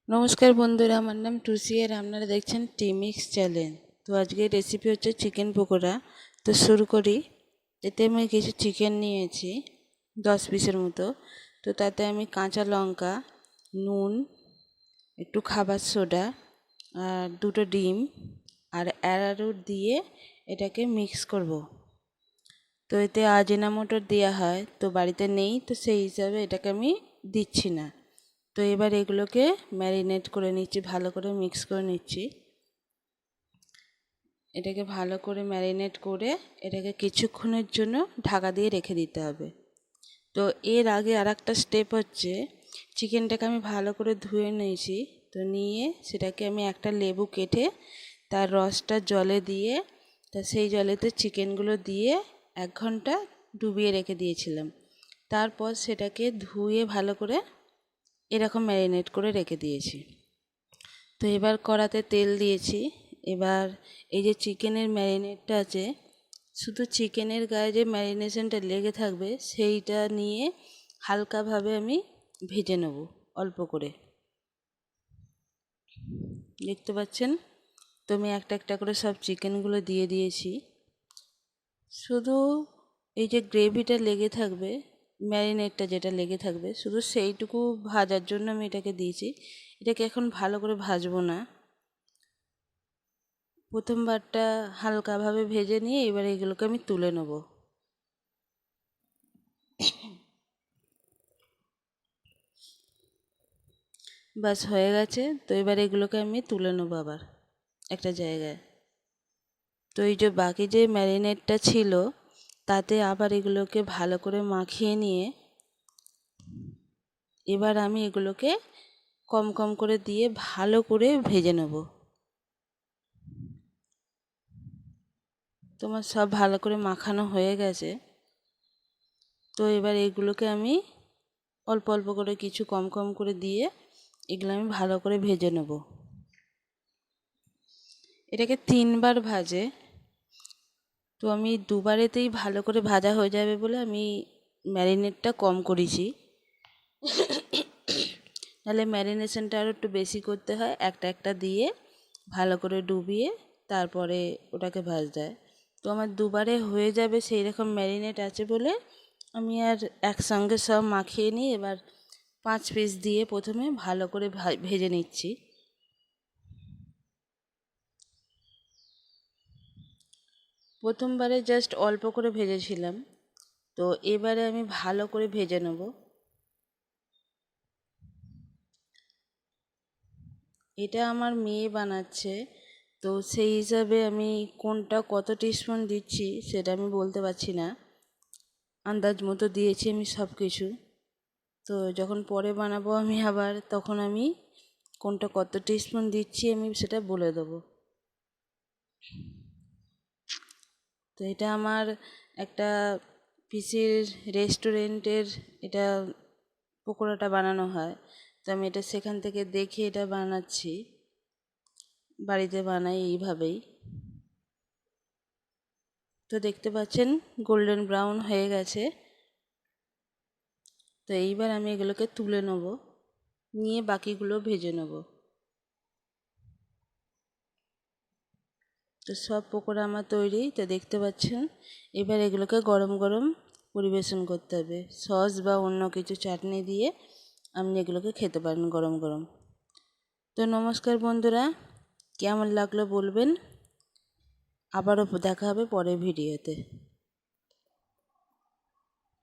নমস্কার বন্ধুরা, আমার নাম টুসি আর আপনারা দেখছেন টিমিক্স চ্যানেল। তো আজকের রেসিপি হচ্ছে চিকেন পকোড়া। তো শুরু করি। এতে আমি কিছু চিকেন নিয়েছি 10 পিসের মতো। তো তাতে আমি কাঁচা লঙ্কা, নুন, একটু খাবার সোডা আর 2টো ডিম আর অ্যারারুট দিয়ে এটাকে মিক্স করব। তো এতে আজিনামোটো দেওয়া হয়, তো বাড়িতে নেই, তো সেই হিসাবে এটাকে আমি দিচ্ছি না। তো এবার এগুলোকে ম্যারিনেট করে নিচ্ছি, ভালো করে মিক্স করে নিচ্ছি। এটাকে ভালো করে ম্যারিনেট করে এটাকে কিছুক্ষণের জন্য ঢাকা দিয়ে রেখে দিতে হবে। তো এর আগে আর একটা স্টেপ হচ্ছে, চিকেনটাকে আমি ভালো করে ধুয়ে নিয়েছি। তো নিয়ে সেটাকে আমি একটা লেবু কেটে তার রসটা জলে দিয়ে সেই জলেতে চিকেনগুলো দিয়ে 1 ঘন্টা ডুবিয়ে রেখে দিয়েছিলাম। তারপর সেটাকে ধুয়ে ভালো করে এরকম ম্যারিনেট করে রেখে দিয়েছি। তো এবার কড়াতে তেল দিয়েছি। এবার এই যে চিকেনের ম্যারিনেটটা আছে, শুধু চিকেনের গায়ে যে ম্যারিনেশনটা লেগে থাকবে সেইটা নিয়ে হালকাভাবে আমি ভেজে নেব অল্প করে। দেখতে পাচ্ছেন, তো আমি একটা একটা করে সব চিকেনগুলো দিয়ে দিয়েছি। শুধু এই যে গ্রেভিটা লেগে থাকবে, ম্যারিনেটটা যেটা লেগে থাকবে, শুধু সেইটুকু ভাজার জন্য আমি এটাকে দিয়েছি। এটাকে এখন ভালো করে ভাজবো না, প্রথমবারটা হালকাভাবে ভেজে নিয়ে এবার এগুলোকে আমি তুলে নেব। বাস হয়ে গেছে। তো এবার এগুলোকে আমি তুলে নেব আবার একটা জায়গায়। তো এই যে বাকি যে ম্যারিনেটটা ছিল তাতে আবার এগুলোকে ভালো করে মাখিয়ে নিয়ে এবার আমি এগুলোকে কম কম করে দিয়ে ভালো করে ভেজে নেব। তোমার সব ভালো করে মাখানো হয়ে গেছে। তো এবার এগুলোকে আমি অল্প অল্প করে কিছু কম কম করে দিয়ে এগুলো আমি ভালো করে ভেজে নেব। এটাকে 3বার ভাজে, তো আমি 2বারেতেই ভালো করে ভাজা হয়ে যাবে বলে আমি ম্যারিনেটটা কম করেছি। নাহলে ম্যারিনেশনটা আরও একটু বেশি করতে হয়, একটা একটা দিয়ে ভালো করে ডুবিয়ে তারপরে ওটাকে ভাজতে হয়। তো আমার 2বারে হয়ে যাবে সেই রকম ম্যারিনেট আছে বলে আমি আর একসঙ্গে সব মাখিয়ে নিই। এবার 5 পিস দিয়ে প্রথমে ভালো করে ভেজে নিচ্ছি। প্রথমবারে জাস্ট অল্প করে ভেজেছিলাম, তো এবারে আমি ভালো করে ভেজে নেব। এটা আমার মেয়ে বানাচ্ছে, তো সেই হিসাবে আমি কোনটা কত টিস্পুন দিচ্ছি সেটা আমি বলতে পারছি না, আন্দাজ মতো দিয়েছি আমি সব কিছু। তো যখন পরে বানাবো আমি আবার, তখন আমি কোনটা কত টিস্পুন দিচ্ছি আমি সেটা বলে দেবো। তো এটা আমার একটা পিসির রেস্টুরেন্টের এটা পকোড়াটা বানানো হয়, তো আমি এটা সেখান থেকে দেখে এটা বানাচ্ছি, বাড়িতে বানাই এইভাবেই। তো দেখতে পাচ্ছেন গোল্ডেন ব্রাউন হয়ে গেছে। তো এইবার আমি এগুলোকে তুলে নেব, নিয়ে বাকিগুলো ভেজে নেব। তো সব পকোড়া আমার তৈরি, তো দেখতে পাচ্ছেন। এবার এগুলোকে গরম গরম পরিবেশন করতে হবে, সস বা অন্য কিছু চাটনি দিয়ে আপনি এগুলোকে খেতে পারেন গরম গরম। তো নমস্কার বন্ধুরা, কেমন লাগলো বলবেন। আবারও দেখা হবে পরের ভিডিওতে।